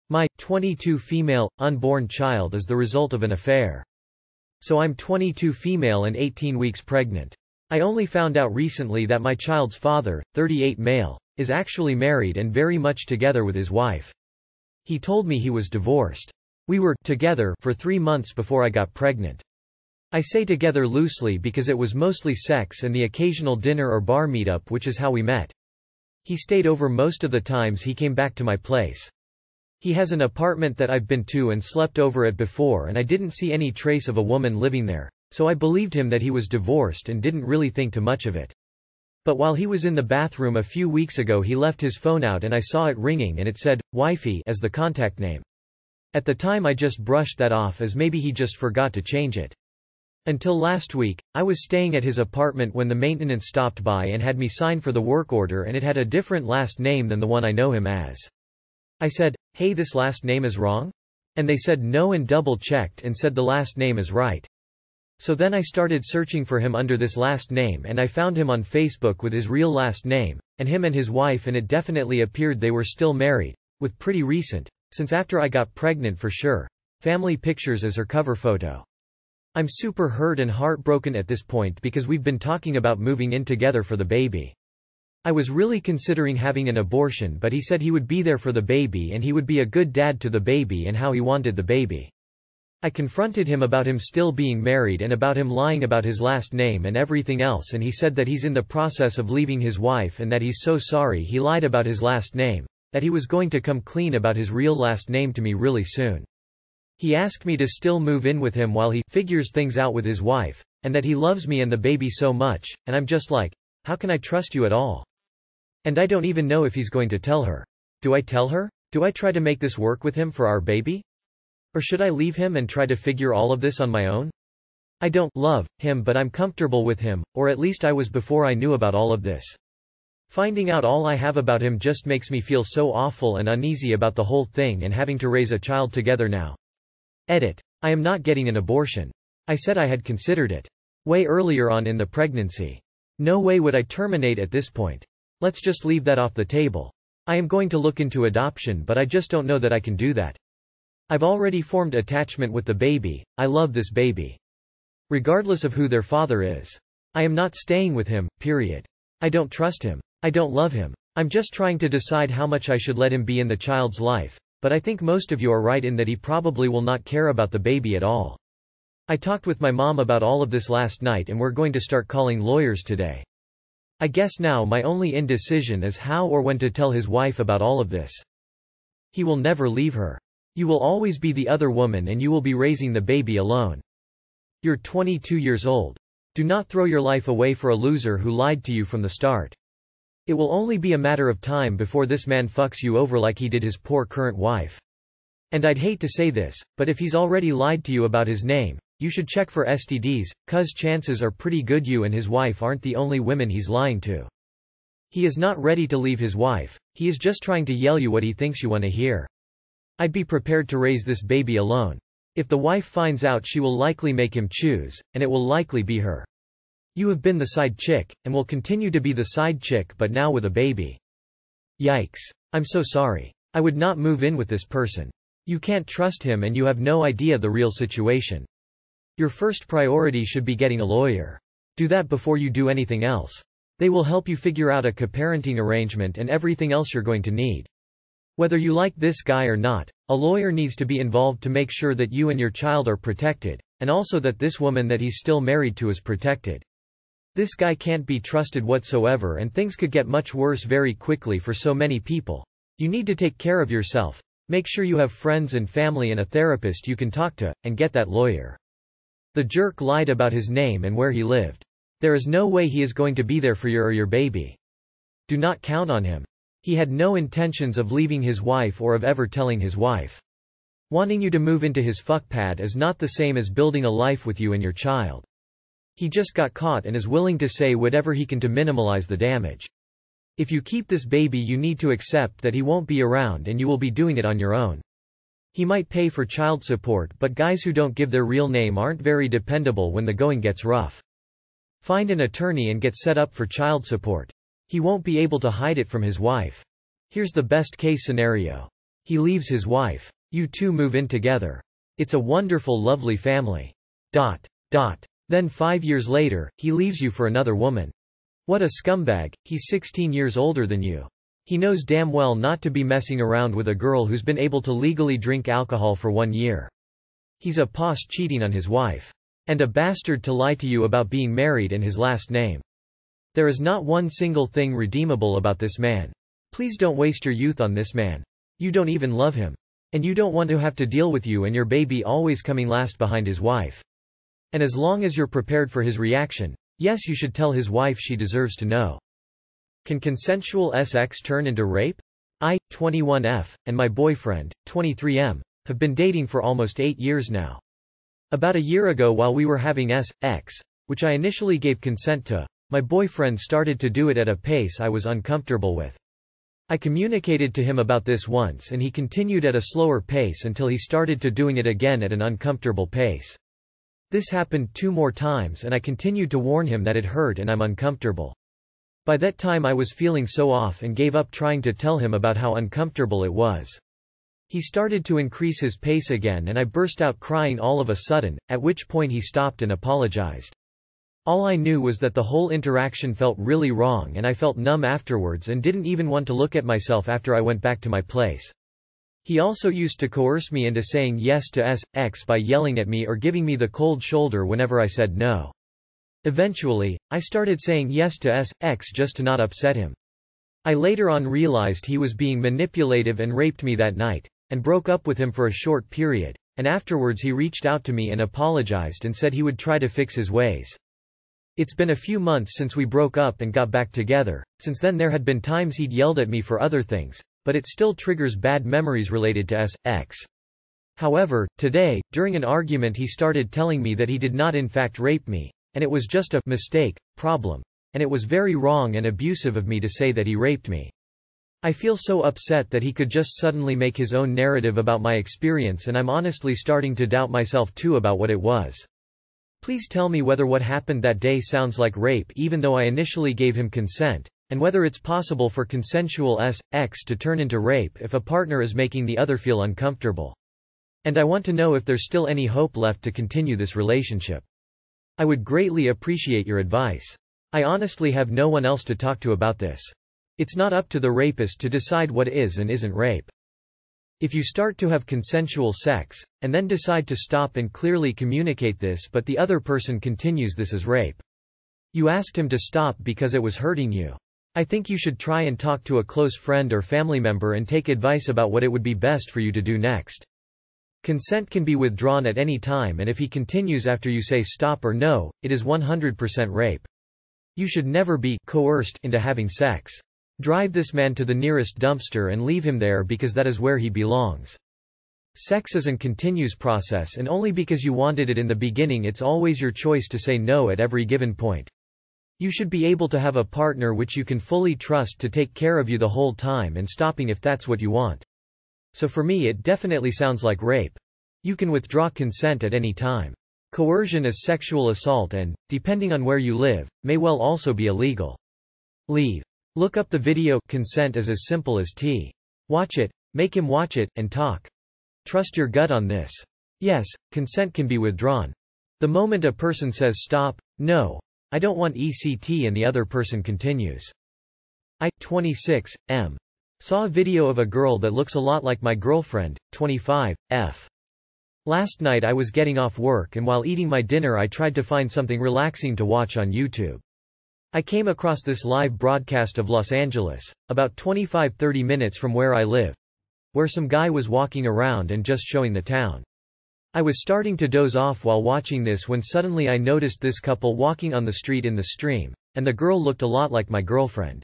My 22 female, unborn child is the result of an affair. So I'm 22 female and 18 weeks pregnant. I only found out recently that my child's father, 38 male, is actually married and very much together with his wife. He told me he was divorced. We were together for 3 months before I got pregnant. I say together loosely because it was mostly sex and the occasional dinner or bar meetup, which is how we met. He stayed over most of the times he came back to my place. He has an apartment that I've been to and slept over at before, and I didn't see any trace of a woman living there, so I believed him that he was divorced and didn't really think too much of it. But while he was in the bathroom a few weeks ago, he left his phone out and I saw it ringing and it said, "Wifey" as the contact name. At the time I just brushed that off as maybe he just forgot to change it. Until last week, I was staying at his apartment when the maintenance stopped by and had me sign for the work order, and it had a different last name than the one I know him as. I said, "Hey, this last name is wrong?" And they said no and double-checked and said the last name is right. So then I started searching for him under this last name and I found him on Facebook with his real last name, and him and his wife, and it definitely appeared they were still married, with pretty recent, since after I got pregnant for sure, family pictures as her cover photo. I'm super hurt and heartbroken at this point because we've been talking about moving in together for the baby. I was really considering having an abortion, but he said he would be there for the baby and he would be a good dad to the baby and how he wanted the baby. I confronted him about him still being married and about him lying about his last name and everything else, and he said that he's in the process of leaving his wife and that he's so sorry he lied about his last name, that he was going to come clean about his real last name to me really soon. He asked me to still move in with him while he figures things out with his wife, and that he loves me and the baby so much, and I'm just like, how can I trust you at all? And I don't even know if he's going to tell her. Do I tell her? Do I try to make this work with him for our baby? Or should I leave him and try to figure all of this on my own? I don't love him, but I'm comfortable with him, or at least I was before I knew about all of this. Finding out all I have about him just makes me feel so awful and uneasy about the whole thing and having to raise a child together now. Edit. I am not getting an abortion. I said I had considered it. Way earlier on in the pregnancy. No way would I terminate at this point. Let's just leave that off the table. I am going to look into adoption, but I just don't know that I can do that. I've already formed attachment with the baby. I love this baby. Regardless of who their father is. I am not staying with him, period. I don't trust him. I don't love him. I'm just trying to decide how much I should let him be in the child's life, but I think most of you are right in that he probably will not care about the baby at all. I talked with my mom about all of this last night and we're going to start calling lawyers today. I guess now my only indecision is how or when to tell his wife about all of this. He will never leave her. You will always be the other woman and you will be raising the baby alone. You're 22 years old. Do not throw your life away for a loser who lied to you from the start. It will only be a matter of time before this man fucks you over like he did his poor current wife. And I'd hate to say this, but if he's already lied to you about his name, you should check for STDs, cuz chances are pretty good you and his wife aren't the only women he's lying to. He is not ready to leave his wife, he is just trying to yell you what he thinks you want to hear. I'd be prepared to raise this baby alone. If the wife finds out, she will likely make him choose, and it will likely be her. You have been the side chick, and will continue to be the side chick, but now with a baby. Yikes. I'm so sorry. I would not move in with this person. You can't trust him and you have no idea the real situation. Your first priority should be getting a lawyer. Do that before you do anything else. They will help you figure out a co-parenting arrangement and everything else you're going to need. Whether you like this guy or not, a lawyer needs to be involved to make sure that you and your child are protected, and also that this woman that he's still married to is protected. This guy can't be trusted whatsoever and things could get much worse very quickly for so many people. You need to take care of yourself. Make sure you have friends and family and a therapist you can talk to, and get that lawyer. The jerk lied about his name and where he lived. There is no way he is going to be there for you or your baby. Do not count on him. He had no intentions of leaving his wife or of ever telling his wife. Wanting you to move into his fuckpad is not the same as building a life with you and your child. He just got caught and is willing to say whatever he can to minimize the damage. If you keep this baby, you need to accept that he won't be around and you will be doing it on your own. He might pay for child support, but guys who don't give their real name aren't very dependable when the going gets rough. Find an attorney and get set up for child support. He won't be able to hide it from his wife. Here's the best case scenario. He leaves his wife. You two move in together. It's a wonderful, lovely family. ... Then 5 years later, he leaves you for another woman. What a scumbag, he's 16 years older than you. He knows damn well not to be messing around with a girl who's been able to legally drink alcohol for 1 year. He's a posh cheating on his wife. And a bastard to lie to you about being married and his last name. There is not one single thing redeemable about this man. Please don't waste your youth on this man. You don't even love him. And you don't want to have to deal with you and your baby always coming last behind his wife. And as long as you're prepared for his reaction, yes, you should tell his wife she deserves to know. Can consensual sex turn into rape? I, 21F, and my boyfriend, 23M, have been dating for almost 8 years now. About a year ago, while we were having sex, which I initially gave consent to, my boyfriend started to do it at a pace I was uncomfortable with. I communicated to him about this once and he continued at a slower pace until he started to doing it again at an uncomfortable pace. This happened 2 more times and I continued to warn him that it hurt and I'm uncomfortable. By that time I was feeling so off and gave up trying to tell him about how uncomfortable it was. He started to increase his pace again and I burst out crying all of a sudden, at which point he stopped and apologized. All I knew was that the whole interaction felt really wrong and I felt numb afterwards and didn't even want to look at myself after I went back to my place. He also used to coerce me into saying yes to sex by yelling at me or giving me the cold shoulder whenever I said no. Eventually, I started saying yes to sex just to not upset him. I later on realized he was being manipulative and raped me that night, and broke up with him for a short period, and afterwards he reached out to me and apologized and said he would try to fix his ways. It's been a few months since we broke up and got back together. Since then there had been times he'd yelled at me for other things, but it still triggers bad memories related to sex. However, today, during an argument he started telling me that he did not in fact rape me, and it was just a mistake, problem, and it was very wrong and abusive of me to say that he raped me. I feel so upset that he could just suddenly make his own narrative about my experience and I'm honestly starting to doubt myself too about what it was. Please tell me whether what happened that day sounds like rape even though I initially gave him consent, and whether it's possible for consensual sex to turn into rape if a partner is making the other feel uncomfortable. And I want to know if there's still any hope left to continue this relationship. I would greatly appreciate your advice. I honestly have no one else to talk to about this. It's not up to the rapist to decide what is and isn't rape. If you start to have consensual sex, and then decide to stop and clearly communicate this but the other person continues, this is rape. You asked him to stop because it was hurting you. I think you should try and talk to a close friend or family member and take advice about what it would be best for you to do next. Consent can be withdrawn at any time and if he continues after you say stop or no, it is 100% rape. You should never be coerced into having sex. Drive this man to the nearest dumpster and leave him there because that is where he belongs. Sex is a continuous process and only because you wanted it in the beginning it's always your choice to say no at every given point. You should be able to have a partner which you can fully trust to take care of you the whole time and stopping if that's what you want. So for me it definitely sounds like rape. You can withdraw consent at any time. Coercion is sexual assault and, depending on where you live, may well also be illegal. Leave. Look up the video. Consent is as simple as T. Watch it, make him watch it, and talk. Trust your gut on this. Yes, consent can be withdrawn. The moment a person says stop, no, I don't want ECT and the other person continues. I, 26, M. Saw a video of a girl that looks a lot like my girlfriend, 25, F. Last night I was getting off work and while eating my dinner I tried to find something relaxing to watch on YouTube. I came across this live broadcast of Los Angeles, about 25–30 minutes from where I live, where some guy was walking around and just showing the town. I was starting to doze off while watching this when suddenly I noticed this couple walking on the street in the stream, and the girl looked a lot like my girlfriend.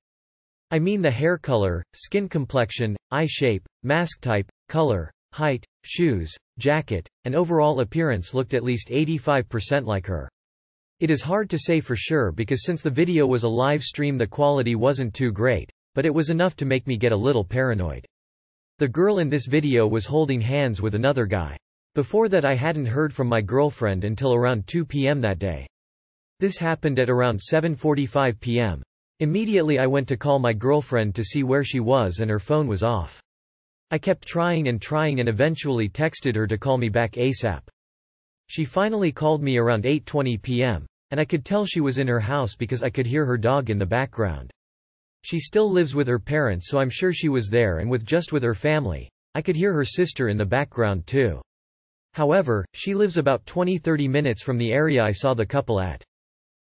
I mean the hair color, skin complexion, eye shape, mask type, color, height, shoes, jacket, and overall appearance looked at least 85% like her. It is hard to say for sure because since the video was a live stream the quality wasn't too great, but it was enough to make me get a little paranoid. The girl in this video was holding hands with another guy. Before that I hadn't heard from my girlfriend until around 2 p.m. that day. This happened at around 7:45 p.m. Immediately I went to call my girlfriend to see where she was and her phone was off. I kept trying and eventually texted her to call me back ASAP. She finally called me around 8:20 p.m., and I could tell she was in her house because I could hear her dog in the background. She still lives with her parents, so I'm sure she was there, and with her family. I could hear her sister in the background too. However, she lives about 20–30 minutes from the area I saw the couple at.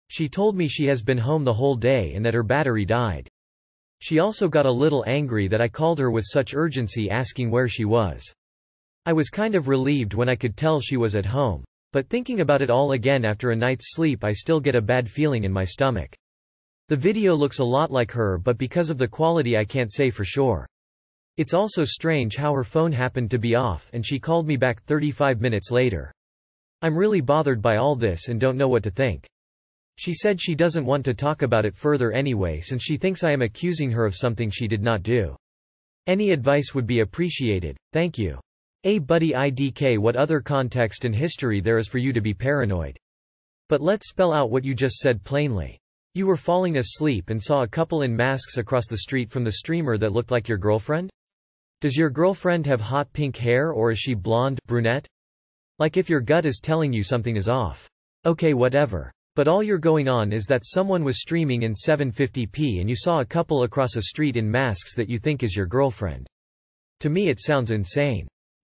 She told me she has been home the whole day and that her battery died. She also got a little angry that I called her with such urgency asking where she was. I was kind of relieved when I could tell she was at home, but thinking about it all again after a night's sleep, I still get a bad feeling in my stomach. The video looks a lot like her, but because of the quality I can't say for sure. It's also strange how her phone happened to be off and she called me back 35 minutes later. I'm really bothered by all this and don't know what to think. She said she doesn't want to talk about it further anyway since she thinks I am accusing her of something she did not do. Any advice would be appreciated, thank you. Hey buddy IDK, what other context and history there is for you to be paranoid? But let's spell out what you just said plainly. You were falling asleep and saw a couple in masks across the street from the streamer that looked like your girlfriend? Does your girlfriend have hot pink hair, or is she blonde, brunette? Like if your gut is telling you something is off. Okay, whatever. But all you're going on is that someone was streaming in 750p and you saw a couple across a street in masks that you think is your girlfriend. To me it sounds insane.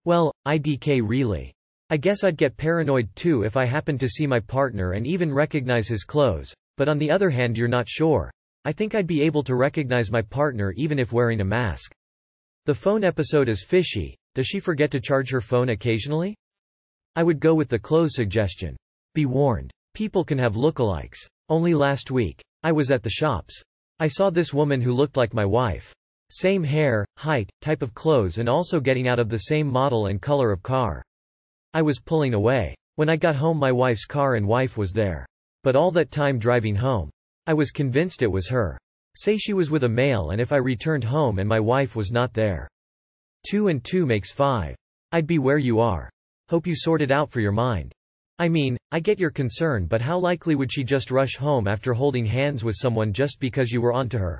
Well, IDK really. I guess I'd get paranoid too if I happened to see my partner and even recognize his clothes, but on the other hand you're not sure. I think I'd be able to recognize my partner even if wearing a mask. The phone episode is fishy. Does she forget to charge her phone occasionally? I would go with the clothes suggestion. Be warned. People can have lookalikes. Only last week, I was at the shops. I saw this woman who looked like my wife. Same hair, height, type of clothes, and also getting out of the same model and color of car. I was pulling away. When I got home my wife's car and wife was there. But all that time driving home, I was convinced it was her. Say she was with a male and if I returned home and my wife was not there. 2 and 2 makes 5. I'd be where you are. Hope you sort it out for your mind. I mean, I get your concern, but how likely would she just rush home after holding hands with someone just because you were onto her?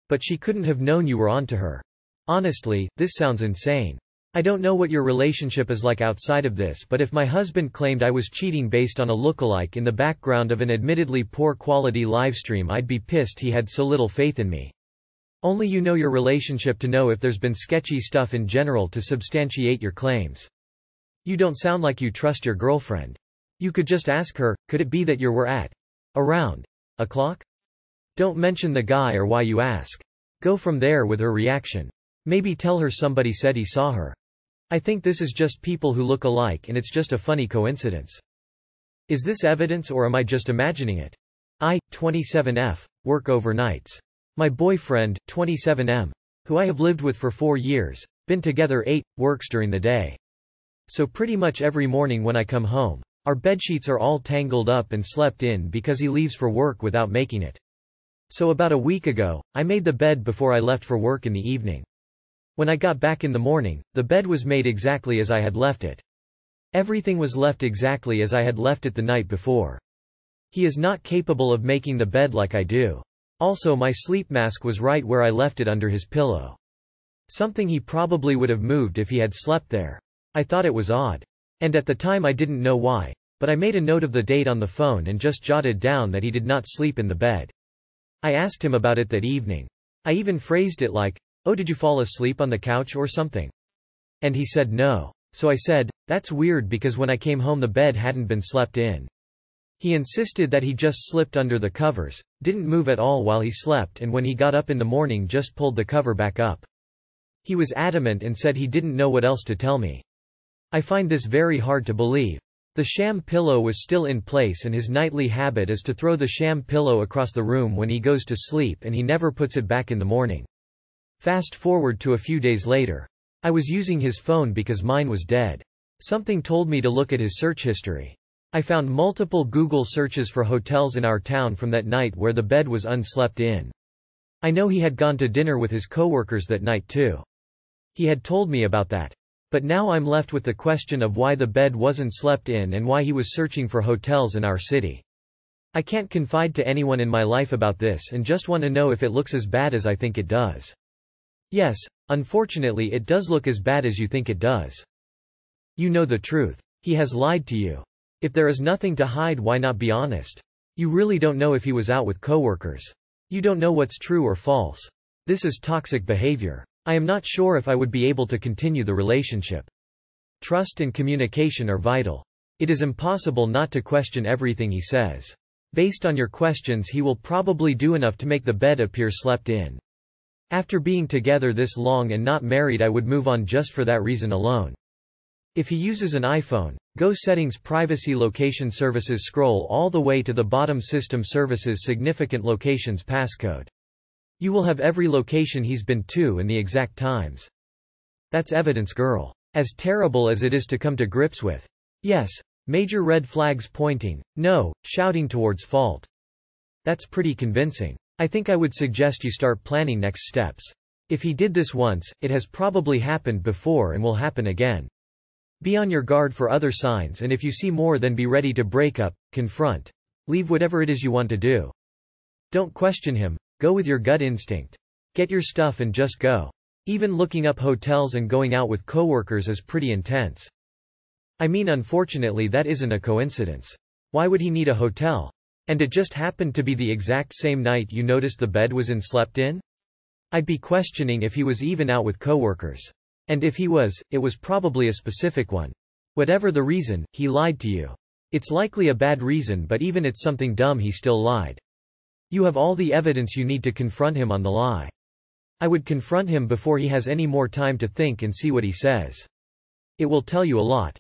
But she couldn't have known you were onto her. Honestly, this sounds insane. I don't know what your relationship is like outside of this, but if my husband claimed I was cheating based on a lookalike in the background of an admittedly poor quality livestream, I'd be pissed he had so little faith in me. Only you know your relationship to know if there's been sketchy stuff in general to substantiate your claims. You don't sound like you trust your girlfriend. You could just ask her, could it be that you were at around a clock? Don't mention the guy or why you ask. Go from there with her reaction. Maybe tell her somebody said he saw her. I think this is just people who look alike and it's just a funny coincidence. Is this evidence or am I just imagining it? I, 27F, work overnights. My boyfriend, 27M, who I have lived with for 4 years, been together 8, works during the day. So pretty much every morning when I come home, our bedsheets are all tangled up and slept in because he leaves for work without making it. So about a week ago, I made the bed before I left for work in the evening. When I got back in the morning, the bed was made exactly as I had left it. Everything was left exactly as I had left it the night before. He is not capable of making the bed like I do. Also, my sleep mask was right where I left it under his pillow. Something he probably would have moved if he had slept there. I thought it was odd. And at the time I didn't know why, but I made a note of the date on the phone and just jotted down that he did not sleep in the bed. I asked him about it that evening. I even phrased it like, "Oh, did you fall asleep on the couch or something?" And he said no. So I said, "That's weird because when I came home the bed hadn't been slept in." He insisted that he just slipped under the covers, didn't move at all while he slept, and when he got up in the morning just pulled the cover back up. He was adamant and said he didn't know what else to tell me. I find this very hard to believe. The sham pillow was still in place and his nightly habit is to throw the sham pillow across the room when he goes to sleep and he never puts it back in the morning. Fast forward to a few days later. I was using his phone because mine was dead. Something told me to look at his search history. I found multiple Google searches for hotels in our town from that night where the bed was unslept in. I know he had gone to dinner with his coworkers that night too. He had told me about that. But now I'm left with the question of why the bed wasn't slept in and why he was searching for hotels in our city. I can't confide to anyone in my life about this and just want to know if it looks as bad as I think it does. Yes, unfortunately it does look as bad as you think it does. You know the truth. He has lied to you. If there is nothing to hide, why not be honest? You really don't know if he was out with coworkers. You don't know what's true or false. This is toxic behavior. I am not sure if I would be able to continue the relationship. Trust and communication are vital. It is impossible not to question everything he says. Based on your questions, he will probably do enough to make the bed appear slept in. After being together this long and not married, I would move on just for that reason alone. If he uses an iPhone, go Settings, Privacy, Location Services, scroll all the way to the bottom, System Services, Significant Locations, Passcode. You will have every location he's been to and the exact times. That's evidence, girl. As terrible as it is to come to grips with. Yes, major red flags pointing, no, shouting towards fault. That's pretty convincing. I think I would suggest you start planning next steps. If he did this once, it has probably happened before and will happen again. Be on your guard for other signs, and if you see more, then be ready to break up, confront, leave whatever it is you want to do. Don't question him, go with your gut instinct. Get your stuff and just go. Even looking up hotels and going out with coworkers is pretty intense. I mean, unfortunately that isn't a coincidence. Why would he need a hotel? And it just happened to be the exact same night you noticed the bed was slept in? I'd be questioning if he was even out with coworkers. And if he was, it was probably a specific one. Whatever the reason, he lied to you. It's likely a bad reason, but even it's something dumb, he still lied. You have all the evidence you need to confront him on the lie. I would confront him before he has any more time to think and see what he says. It will tell you a lot.